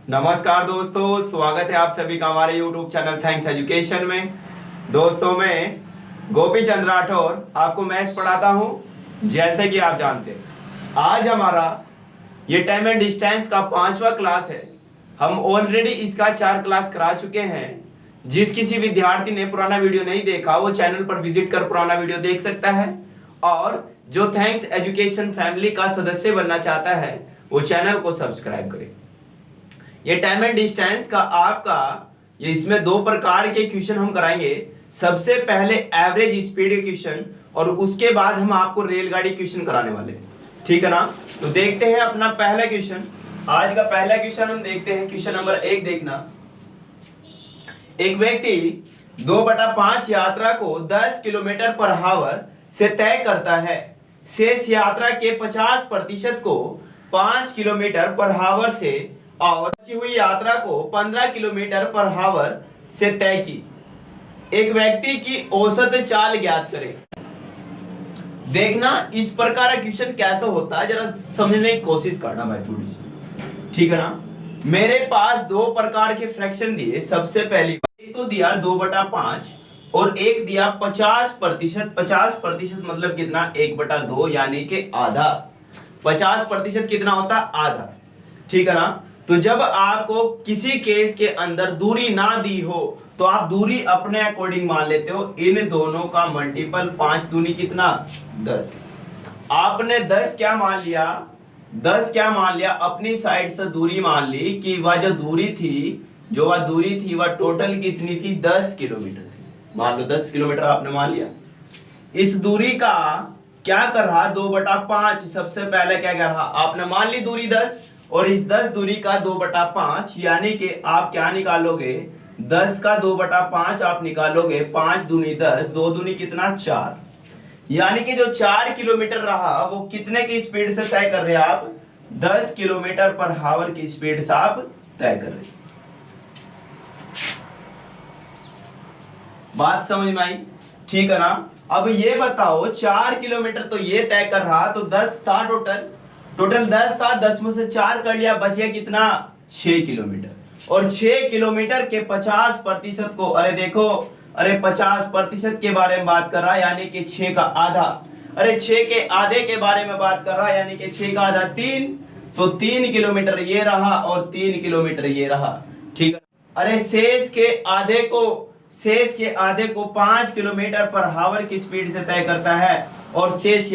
नमस्कार दोस्तों, स्वागत है आप सभी का हमारे YouTube चैनल थैंक्स एजुकेशन में। दोस्तों, मैं गोपी चंद्र राठौर आपको मैथ्स पढ़ाता हूं। जैसे कि आप जानते हैं, आज हमारा ये टाइम एंड डिस्टेंस का 5वां क्लास है। हम ऑलरेडी इसका 4 क्लास करा चुके हैं। जिस किसी विद्यार्थी ने पुराना वीडियो नहीं देखा वो चैनल पर विजिट कर पुराना वीडियो देख सकता है, और जो थैंक्स एजुकेशन फैमिली का सदस्य बनना चाहता है वो चैनल को सब्सक्राइब करे। ये टाइम एंड डिस्टेंस का आपका ये इसमें 2 प्रकार के क्वेश्चन हम कराएंगे। सबसे पहले एवरेज स्पीड के क्वेश्चन, और उसके बाद हम आपको रेलगाड़ी क्वेश्चन कराने वाले हैं। ठीक है ना? तो देखते हैं अपना पहला क्वेश्चन। आज का पहला क्वेश्चन हम देखते हैं। क्वेश्चन नंबर 1 देखना। एक व्यक्ति 2/5 यात्रा को 10 किलोमीटर पर हावर से तय करता है। शेष यात्रा के 50% को 5 किलोमीटर पर हावर से और बची हुई यात्रा को 15 किलोमीटर पर हावर से तय की। एक व्यक्ति की औसत चाल ज्ञात करें। देखना इस प्रकार का क्वेश्चन कैसा होता है, जरा समझने की कोशिश करना भाई थोड़ी सी। ठीक है ना? मेरे पास 2 प्रकार के फ्रैक्शन दिए। सबसे पहली एक तो दिया 2/5 और एक दिया 50%। 50% मतलब कितना? 1/2 यानी कि आधा। 50% कितना होता? आधा। ठीक है ना? तो जब आपको किसी केस के अंदर दूरी ना दी हो तो आप दूरी अपने अकॉर्डिंग मान लेते हो। इन दोनों का मल्टीपल 5 दूनी कितना? 10। आपने 10 क्या मान लिया? 10 क्या मान लिया? अपनी साइड से दूरी मान ली कि वह जो दूरी थी वह टोटल कितनी थी? 10 किलोमीटर थी। मान लो 10 किलोमीटर आपने मान लिया। इस दूरी का क्या कर रहा? 2/5। सबसे पहले क्या कर रहा? आपने मान ली दूरी 10, और इस 10 दूरी का 2/5 यानी कि आप क्या निकालोगे? 10 का 2/5 आप निकालोगे। 5 दूनी 10, 2 दूनी कितना? 4। यानी कि जो 4 किलोमीटर रहा वो कितने की स्पीड से तय कर रहे हैं आप? 10 किलोमीटर पर हावर की स्पीड से आप तय कर रहे हैं। बात समझ में आई? ठीक है ना? अब ये बताओ, 4 किलोमीटर तो ये तय कर रहा, तो 10 था टोटल 10 था। 10 में से 4 कर लिया, बच गया कितना? 6 किलोमीटर। और 6 किलोमीटर के 50% को, अरे देखो, अरे 50% के बारे में बात कर रहा है यानी कि 6 का आधा। अरे 6 के आधे के बारे में बात कर रहा है यानी कि 6 का आधा 3। तो 3 किलोमीटर ये रहा और 3 किलोमीटर ये रहा। ठीक है? अरे शेष के आधे को 5 किलोमीटर पर हावर की स्पीड से तय करता है, और शेष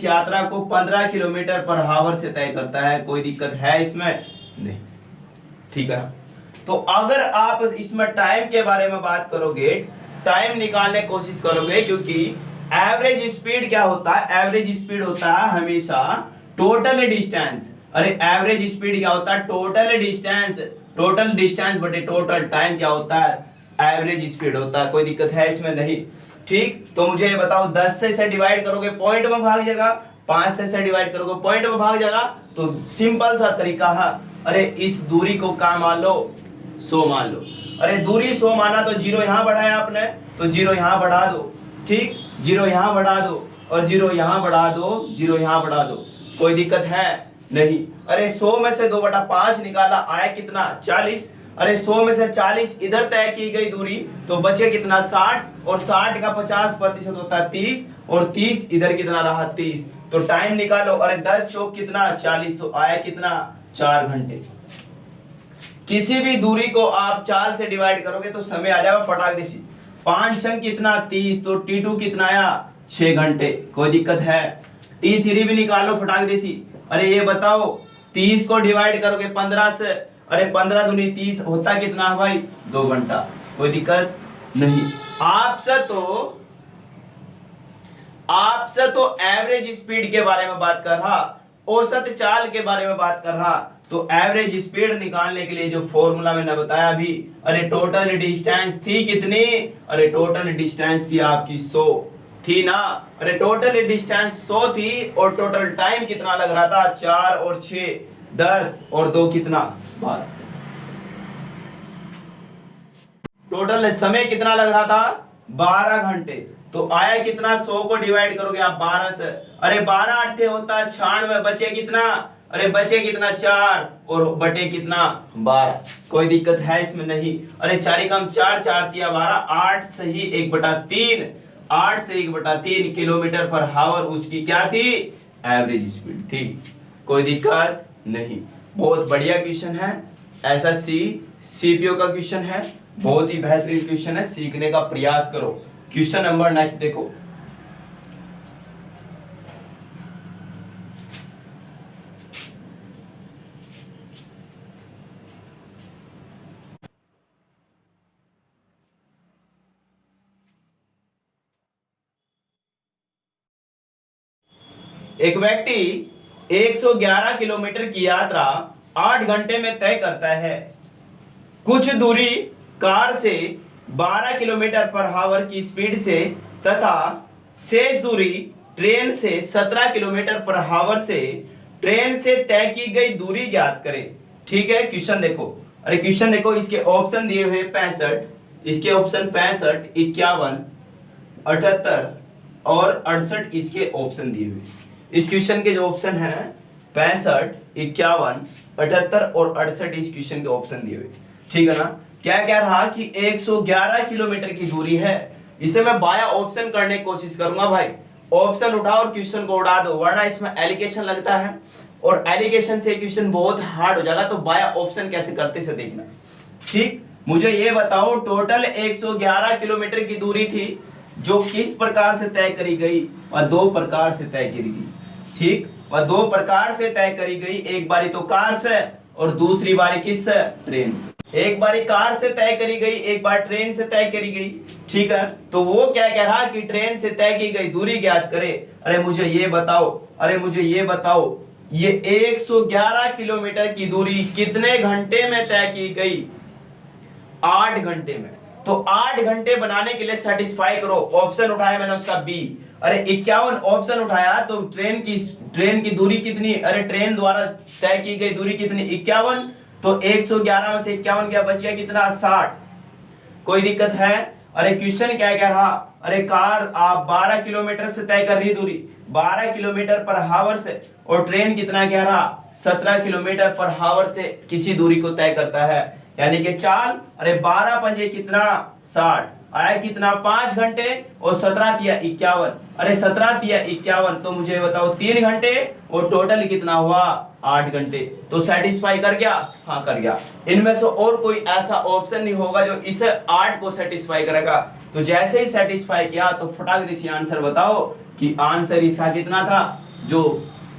यात्रा को 15 किलोमीटर पर हावर से तय करता है। कोई दिक्कत है इसमें? नहीं। ठीक है? तो अगर आप इसमें टाइम के बारे में बात करोगे, टाइम निकालने की कोशिश करोगे, क्योंकि एवरेज स्पीड क्या होता है? एवरेज स्पीड होता है हमेशा टोटल डिस्टेंस। अरे एवरेज स्पीड क्या होता है? टोटल डिस्टेंस बटे टोटल टाइम क्या होता है? एवरेज स्पीड होता है। कोई दिक्कत है इसमें? नहीं। ठीक, तो मुझे ये बताओ, 10 से डिवाइड करोगे पॉइंट में भाग जाएगा, 5 से डिवाइड करोगे पॉइंट में भाग जाएगा। तो सिंपल सा तरीका है। अरे इस दूरी को क्या मान लो? 100 मान लो। अरे दूरी 100 माना तो 0 यहाँ बढ़ाया आपने, तो 0 यहाँ बढ़ा दो। ठीक, 0 यहाँ बढ़ा दो और 0 यहाँ बढ़ा दो, 0 यहाँ बढ़ा दो। कोई दिक्कत है? नहीं। अरे 100 में से 2/5 निकाला, आया कितना? 40। अरे 100 में से 40 इधर तय की गई दूरी, तो बचे कितना? 60, और 60 का 50% होता है 30, और 30 इधर कितना रहा? 30। तो टाइम निकालो। अरे 10 चौक कितना? 40, तो आया कितना? 4 घंटे। किसी भी दूरी को आप 4 से डिवाइड करोगे तो समय आ जाएगा फटाक देसी। 5 छंग कितना? 30, तो T2 कितना आया? 6 घंटे। कोई दिक्कत है? T3 भी निकालो फटाक देसी। अरे ये बताओ, 30 को डिवाइड करोगे 15 से, अरे 15 दूनी 30 होता कितना है भाई? 2 घंटा। कोई दिक्कत नहीं। आपसे तो एवरेज स्पीड के बारे में बात कर रहा, औसत चाल के बारे में बात कर रहा। तो एवरेज स्पीड निकालने के लिए जो फॉर्मूला मैंने बताया अभी, अरे टोटल डिस्टेंस थी कितनी? अरे टोटल डिस्टेंस थी आपकी 100 थी ना? अरे टोटल डिस्टेंस 100 थी, और टोटल टाइम कितना लग रहा था? 4 और 6 10 और 2 कितना? 12। टोटल समय कितना लग रहा था? 12 घंटे। तो आया कितना? 100 को डिवाइड करोगे आप 12 से, अरे 12 8 होता है 96, बचे कितना? अरे बचे कितना 4 और बटे कितना 12। कोई दिक्कत है इसमें नहीं। अरे 4 कम 4, 4 तिया 12, 8 सही 1/3, 8 से 1/3 किलोमीटर पर हावर उसकी क्या थी, एवरेज स्पीड थी। कोई दिक्कत नहीं। बहुत बढ़िया क्वेश्चन है, एसएससी सीपीओ का क्वेश्चन है, बहुत ही बेहतरीन क्वेश्चन है, सीखने का प्रयास करो। क्वेश्चन नंबर नेक्स्ट देखो। एक व्यक्ति 111 किलोमीटर की यात्रा 8 घंटे में तय करता है। कुछ दूरी कार से 12 किलोमीटर पर हावर की स्पीड से तथा शेष दूरी ट्रेन से 17 किलोमीटर पर हावर से ट्रेन से तय की गई दूरी ज्ञात करें। ठीक है, क्वेश्चन देखो। अरे क्वेश्चन देखो, इसके ऑप्शन दिए हुए 65, इसके ऑप्शन 65, 51, 78 और 68 इसके ऑप्शन दिए हुए। इस क्वेश्चन के जो ऑप्शन है 65, 51, 78 और 68 इस क्वेश्चन के ऑप्शन दिए हुए। ठीक है ना। क्या क्या रहा कि 111 किलोमीटर की दूरी है। इसे मैं बाया ऑप्शन करने की कोशिश करूंगा भाई। ऑप्शन उठाओ और क्वेश्चन को उड़ा दो, वरना इसमें एलिगेशन लगता है और एलिगेशन से क्वेश्चन बहुत हार्ड हो जाएगा। तो बाया ऑप्शन कैसे करते से देखना। ठीक, मुझे ये बताओ टोटल 111 किलोमीटर की दूरी थी जो किस प्रकार से तय करी गई, और 2 प्रकार से तय करी गई। ठीक, वह 2 प्रकार से तय करी गई। एक बारी तो कार से और दूसरी बारी किससे, ट्रेन से। एक बारी कार से तय करी गई, एक बार ट्रेन से तय करी गई। ठीक है, तो वो क्या कह रहा कि ट्रेन से तय की गई दूरी ज्ञात करे। अरे मुझे ये बताओ, ये 111 किलोमीटर की दूरी कितने घंटे में तय की गई, 8 घंटे में। तो 8 घंटे बनाने के लिए सेटिस्फाई करो। ऑप्शन उठाया मैंने उसका बी। अरे 51 ऑप्शन उठाया तो ट्रेन की दूरी कितनी, अरे ट्रेन द्वारा तय की गई दूरी कितनी, 51। तो 111 में से 51 क्या बच गया, कितना, 60। कोई दिक्कत है। अरे क्वेश्चन क्या कह रहा, अरे कार आप 12 किलोमीटर से तय कर रही दूरी, 12 किलोमीटर पर हावर से, और ट्रेन कितना कह रहा, 17 किलोमीटर पर हावर से किसी दूरी को तय करता है। यानी कि चाल, अरे 12 पंजे कितना, 60 आया, कितना, 5 घंटे और 17 तिया 51। अरे 17 तिया 51, तो मुझे बताओ 3 घंटे और टोटल कितना हुआ, 8 घंटे। तो सेटिस्फाई कर गया, हाँ कर गया। इनमें से और कोई ऐसा ऑप्शन नहीं होगा जो इसे 8 को सेटिस्फाई करेगा। तो जैसे ही सेटिस्फाई किया तो फटाक से आंसर बताओ कि आंसर इसका कितना था, जो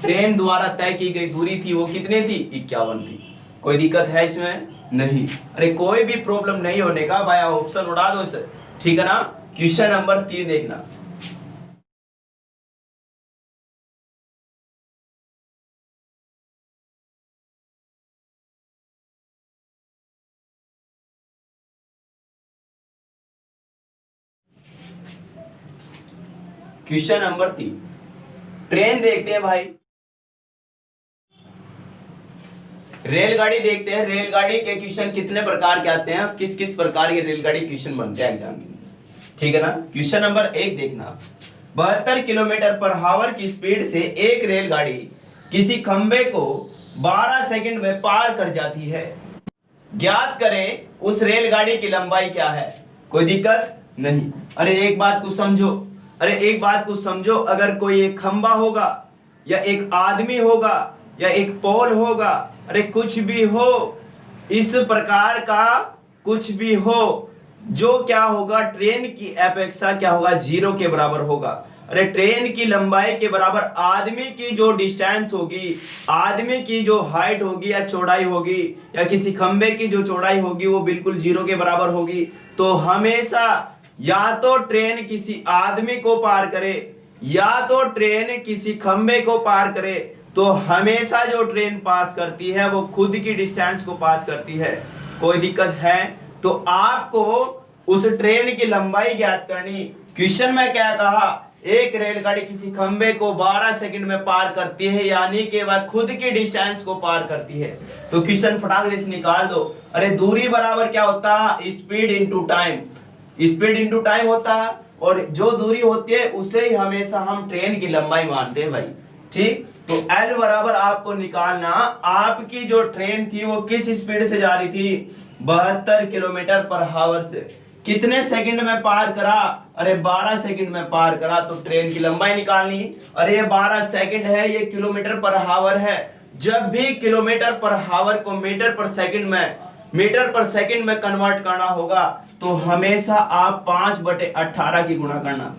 ट्रेन द्वारा तय की गई दूरी थी वो कितनी थी, 51 थी। कोई दिक्कत है इसमें नहीं। अरे कोई भी प्रॉब्लम नहीं होने का भाई, ऑप्शन उड़ा दो इसे। ठीक है ना। क्वेश्चन नंबर 3 देखना। क्वेश्चन नंबर 3, ट्रेन देखते हैं भाई, रेलगाड़ी देखते हैं। रेलगाड़ी के क्वेश्चन कितने प्रकार के आते हैं और किस किस प्रकार के रेलगाड़ी क्वेश्चन बनते हैं एग्जाम में। ठीक है ना। क्वेश्चन नंबर 1 देखना। 72 किलोमीटर पर हावर की स्पीड से एक रेलगाड़ी किसी खंबे को 12 सेकंड में पार कर जाती है। ज्ञात करें उस रेलगाड़ी की लंबाई क्या है। कोई दिक्कत नहीं। अरे एक बात को समझो, अगर कोई एक खंबा होगा या एक आदमी होगा या एक पोल होगा, अरे कुछ भी हो, इस प्रकार का कुछ भी हो, जो क्या होगा, ट्रेन की अपेक्षा क्या होगा, 0 के बराबर होगा। अरे ट्रेन की लंबाई के बराबर आदमी की जो डिस्टेंस होगी, आदमी की जो हाइट होगी या चौड़ाई होगी, या किसी खंबे की जो चौड़ाई होगी, वो बिल्कुल 0 के बराबर होगी। तो हमेशा या तो ट्रेन किसी आदमी को पार करे या तो ट्रेन किसी खंबे को पार करे, तो हमेशा जो ट्रेन पास करती है वो खुद की डिस्टेंस को पास करती है। कोई दिक्कत है। तो आपको उस ट्रेन की लंबाई ज्ञात करनी। क्वेश्चन में क्या कहा, एक रेलगाड़ी किसी खंबे को 12 सेकंड में पार करती है, यानी कि वह खुद की डिस्टेंस को पार करती है। तो क्वेश्चन फटाक से निकाल दो। अरे दूरी बराबर क्या होता है, speed into time. Speed into time होता है, और जो दूरी होती है उसे ही हमेशा हम ट्रेन की लंबाई मानते हैं भाई। ठीक, तो L बराबर आपको निकालना, आपकी जो ट्रेन थी वो किस स्पीड से जा रही थी, 72 किलोमीटर पर हावर से। कितने सेकंड में पार करा, अरे 12 सेकंड में पार करा। तो ट्रेन की लंबाई निकालनी, अरे ये 12 सेकंड है, ये किलोमीटर पर हावर है। जब भी किलोमीटर पर हावर को मीटर पर सेकंड में कन्वर्ट करना होगा तो हमेशा आप 5/18 की गुणा करना,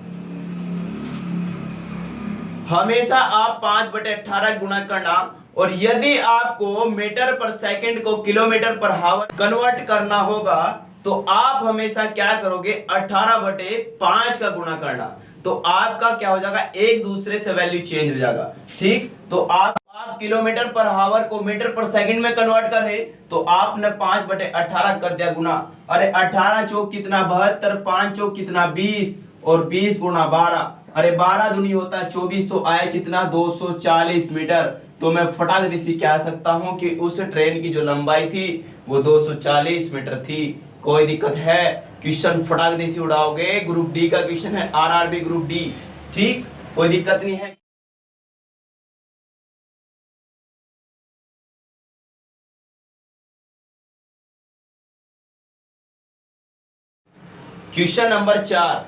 हमेशा आप 5/18 गुणा करना। और यदि आपको मीटर पर सेकंड को किलोमीटर पर हावर कन्वर्ट करना होगा तो आप हमेशा क्या करोगे, 18/5 का गुणा करना। तो आपका क्या हो जाएगा, एक दूसरे से वैल्यू चेंज हो जाएगा। ठीक, तो आप किलोमीटर पर हावर को मीटर पर सेकंड में कन्वर्ट कर रहे तो आपने 5/18 कर दिया गुना। अरे 18 चौक कितना 72, 5 चौक कितना 20 और 20 गुना 12, अरे 12 दूनी होता है 24, तो आया कितना 240 मीटर। तो मैं फटाक से कह सकता हूं कि उस ट्रेन की जो लंबाई थी वो 240 मीटर थी। कोई दिक्कत है, क्वेश्चन फटाक से उड़ाओगे। ग्रुप डी का क्वेश्चन है, आरआरबी ग्रुप डी। ठीक, कोई दिक्कत नहीं है। क्वेश्चन नंबर 4,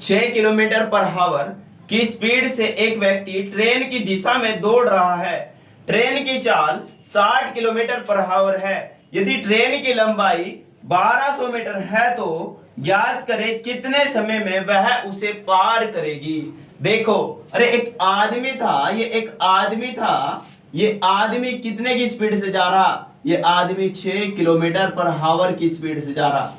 6 किलोमीटर पर हावर की स्पीड से एक व्यक्ति ट्रेन की दिशा में दौड़ रहा है। ट्रेन की चाल 60 किलोमीटर पर हावर है। यदि ट्रेन की लंबाई 1200 मीटर है तो ज्ञात करें कितने समय में वह उसे पार करेगी। देखो, अरे एक आदमी था, ये आदमी कितने की स्पीड से जा रहा, ये आदमी 6 किलोमीटर पर हावर की स्पीड से जा रहा।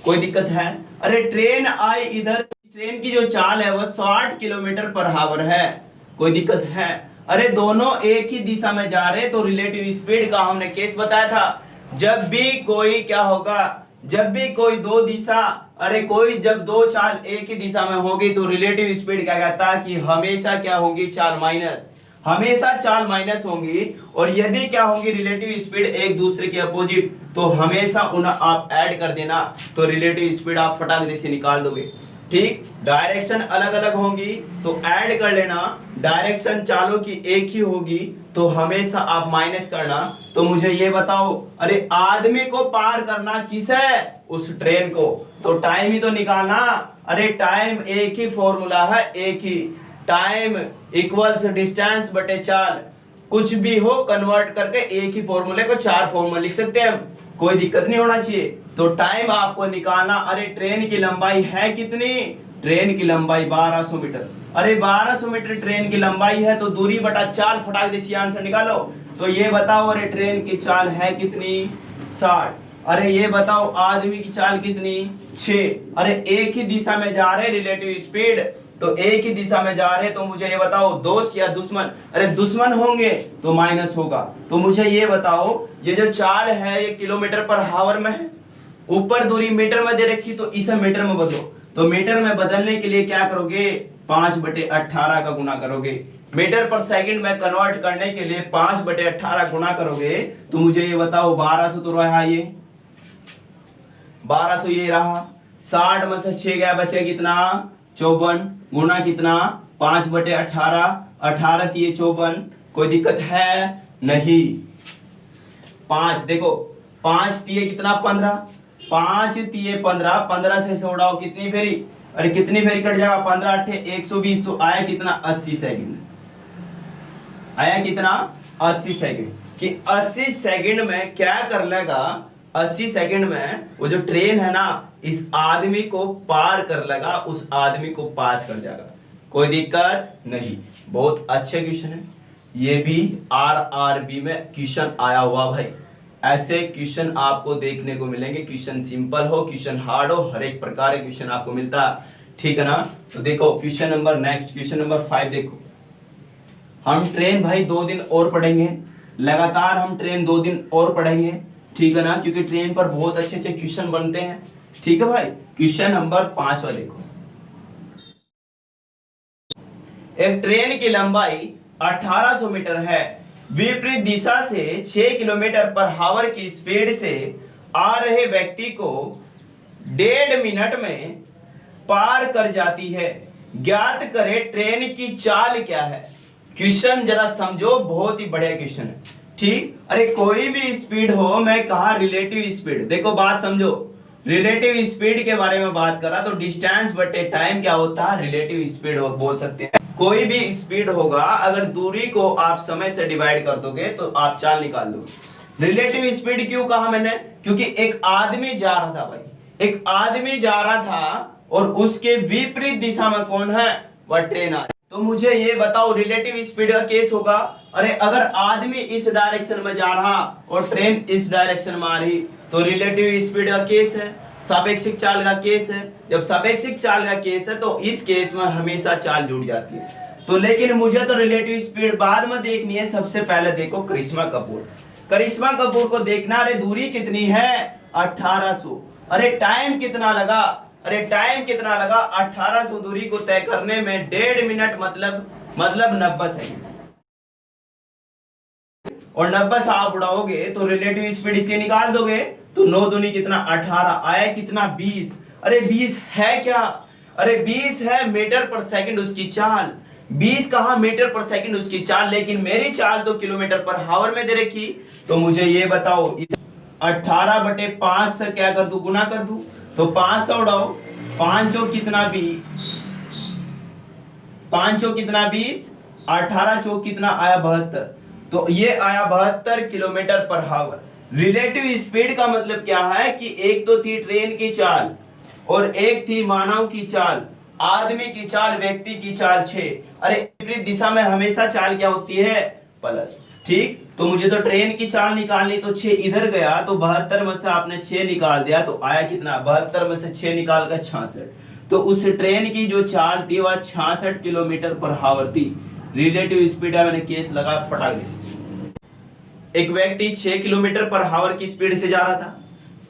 कोई दिक्कत है, अरे ट्रेन आई इधर, ट्रेन की जो चाल है वो 60 किलोमीटर पर हावर है। कोई दिक्कत है, अरे दोनों एक ही दिशा में जा रहे तो रिलेटिव स्पीड का हमने केस बताया था। जब भी कोई क्या होगा, जब भी कोई दो दिशा, अरे कोई जब दो चाल एक ही दिशा में होगी तो रिलेटिव स्पीड क्या कहता है कि हमेशा क्या होगी, चाल माइनस, हमेशा चाल माइनस होंगी। और यदि क्या होंगी रिलेटिव स्पीड एक दूसरे के अपोजिट तो हमेशा उन्हें आप ऐड कर देना, तो रिलेटिव स्पीड आप फटाक से निकाल दोगे। ठीक, डायरेक्शन अलग अलग होंगी तो ऐड कर लेना, डायरेक्शन चालों की एक ही होगी तो हमेशा आप माइनस करना। तो मुझे ये बताओ, अरे आदमी को पार करना किस है, उस ट्रेन को, तो टाइम ही तो निकालना। अरे टाइम एक ही फॉर्मूला है, एक ही, टाइम इक्वल्स डिस्टेंस बटे चाल। कुछ भी हो कन्वर्ट करके एक ही फॉर्मूले को 4 फॉर्मूला लिख सकते हैं हम, कोई दिक्कत नहीं होना चाहिए। तो टाइम आपको निकालना, अरे ट्रेन की लंबाई है कितनी, ट्रेन की लंबाई 1200 मीटर। अरे 1200 मीटर ट्रेन की लंबाई है तो दूरी बटा चाल, फटाक से आंसर निकालो। तो ये बताओ, अरे ट्रेन की चाल है कितनी, 60। अरे ये बताओ आदमी की चाल कितनी, 6। अरे एक ही दिशा में जा रहे, रिलेटिव स्पीड, तो एक ही दिशा में जा रहे तो मुझे ये बताओ दोस्त या दुश्मन, अरे दुश्मन होंगे तो माइनस होगा। तो मुझे ये बताओ, ये जो चाल है ये किलोमीटर पर हावर में है, ऊपर दूरी मीटर में दे रखी तो इसे मीटर में बदलो। तो मीटर में बदलने के लिए क्या करोगे, 5/18 का गुना करोगे। मीटर पर सेकंड में कन्वर्ट करने के लिए 5/18 गुना करोगे। तो मुझे ये बताओ 1200 तो रहा, ये 1200 ये रहा, 60 में से 6 गया, बचे कितना 54, गुना कितना 5/18, 18 दिए 54। कोई दिक्कत है नहीं। 5 देखो, 5 दिए कितना 15, 5 दिए 15, 15 से उड़ाओ कितनी फेरी, अरे कितनी फेरी कट जाएगा, 15 8 120। तो आया कितना 80 सेकंड, आया कितना 80 सेकंड। कि 80 सेकंड में क्या कर लेगा, 80 सेकंड में वो जो ट्रेन है ना इस आदमी को पार कर लेगा, उस आदमी को पास कर जाएगा। कोई दिक्कत नहीं, बहुत अच्छे क्वेश्चन है। ये भी आरआरबी में क्वेश्चन आया हुआ भाई। ऐसे क्वेश्चन आपको देखने को मिलेंगे, क्वेश्चन सिंपल हो, क्वेश्चन हार्ड हो, हर एक प्रकार के क्वेश्चन आपको मिलता है। ठीक है ना। तो देखो question number next, question number 5 देखो। हम ट्रेन भाई 2 दिन और पढ़ेंगे, लगातार हम ट्रेन 2 दिन और पढ़ेंगे। ठीक है ना, क्योंकि ट्रेन पर बहुत अच्छे अच्छे क्वेश्चन बनते हैं। ठीक है भाई। क्वेश्चन नंबर 5 देखो। एक ट्रेन की लंबाई 1800 मीटर है, विपरीत दिशा से 6 किलोमीटर पर हावर की स्पीड से आ रहे व्यक्ति को 1.5 मिनट में पार कर जाती है। ज्ञात करें ट्रेन की चाल क्या है। क्वेश्चन जरा समझो, बहुत ही बढ़िया क्वेश्चन है। ठीक, अरे कोई भी स्पीड हो, मैं कहा रिलेटिव स्पीड, देखो बात समझो, रिलेटिव स्पीड के बारे में बात करा तो डिस्टेंस बटे टाइम क्या होता है, रिलेटिव स्पीड बोल सकते हैं। कोई भी स्पीड होगा, अगर दूरी को आप समय से डिवाइड कर दोगे तो आप चाल निकाल दोगे। रिलेटिव स्पीड क्यों कहा मैंने, क्योंकि एक आदमी जा रहा था भाई, एक आदमी जा रहा था और उसके विपरीत दिशा में कौन है, वह ट्रेन आ रही। तो मुझे ये बताओ रिलेटिव स्पीड का केस होगा, अरे अगर आदमी इस डायरेक्शन में जा रहा और ट्रेन इस डायरेक्शन में आ रही तो रिलेटिव स्पीड का केस है, सापेक्षिक चाल का केस है। जब सापेक्षिक चाल का केस है तो इस केस में हमेशा चाल जुड़ जाती है। तो लेकिन मुझे तो रिलेटिव स्पीड बाद में देखनी है, सबसे पहले देखो करिश्मा कपूर, करिश्मा कपूर को देखना। अरे दूरी कितनी है 1800, अरे टाइम कितना लगा, अरे टाइम कितना लगा 1800 दूरी को तय करने में 1.5 मिनट, मतलब 90 सेकंड। और 90 से आप उड़ाओगे तो रिलेटिव स्पीड इसकी निकाल दोगे तो 9 दूनी कितना 18, आया कितना 20। अरे 20 है क्या, अरे 20 है मीटर पर सेकंड उसकी चाल, 20 कहा मीटर पर सेकंड उसकी चाल, लेकिन मेरी चाल तो किलोमीटर पर हावर में दे रखी। तो मुझे ये बताओ 18 बटे 5 से क्या कर दूं, गुना कर दूं, तो 5 से उड़ाओ, 5 चौक कितना 20, 5 चौक कितना 20, 18 चौक कितना आया 72, तो ये आया 72 किलोमीटर पर हावर। रिलेटिव स्पीड का मतलब क्या है कि एक तो थी ट्रेन की चाल और एक थी मानव की चाल, आदमी की चाल, व्यक्ति की चाल 6। अरे विपरीत दिशा में हमेशा चाल क्या होती है, प्लस। ठीक, तो मुझे तो ट्रेन की चाल निकालनी, तो 6 इधर गया तो 72 में से आपने 6 निकाल दिया तो आया कितना, 72 में से 6 निकाल कर 66। तो उस ट्रेन की जो चाल थी वह 66 किलोमीटर पर हावर थी। रिलेटिव स्पीड है, मैंने केस लगा फटाक से। एक व्यक्ति 6 किलोमीटर पर हावर की स्पीड से जा रहा था।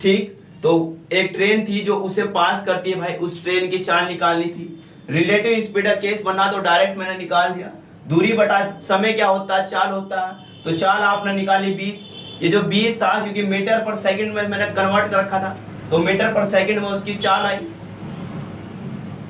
ठीक, तो एक ट्रेन थी जो उसे पास करती है भाई, उस ट्रेन की चाल निकालनी थी। रिलेटिव स्पीड का केस बना तो डायरेक्ट मैंने निकाल दिया, दूरी बटा समय क्या होता है, चाल होता है। तो चाल आपने निकाली 20, ये जो 20 था क्योंकि मीटर पर सेकंड में मैंने कन्वर्ट कर रखा था तो मीटर पर सेकंड में उसकी चाल आई,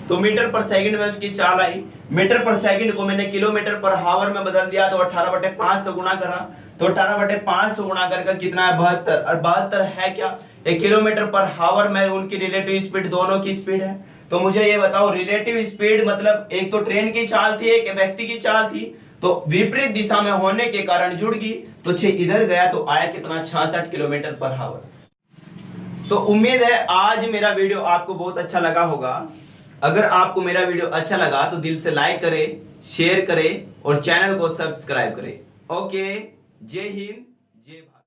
तो मीटर पर सेकंड में उसकी चाल आई। मीटर पर सेकंड को मैंने किलोमीटर पर हावर में बदल दिया तो 18 बटे 5 से गुना करा, तो 18 बटे 5 से गुना करके कितना है 72, और 72 है क्या, एक किलोमीटर पर हावर में उनकी रिलेटिव स्पीड दोनों की स्पीड है। तो मुझे ये बताओ रिलेटिव स्पीड मतलब एक तो ट्रेन की चाल थी, एक व्यक्ति की चाल थी, तो विपरीत दिशा में होने के कारण जुड़ गई, तो 6 इधर गया तो आया कितना 66 किलोमीटर पर हावर। तो उम्मीद है आज मेरा वीडियो आपको बहुत अच्छा लगा होगा। अगर आपको मेरा वीडियो अच्छा लगा तो दिल से लाइक करें, शेयर करें और चैनल को सब्सक्राइब करें। ओके, जय हिंद, जय भारत।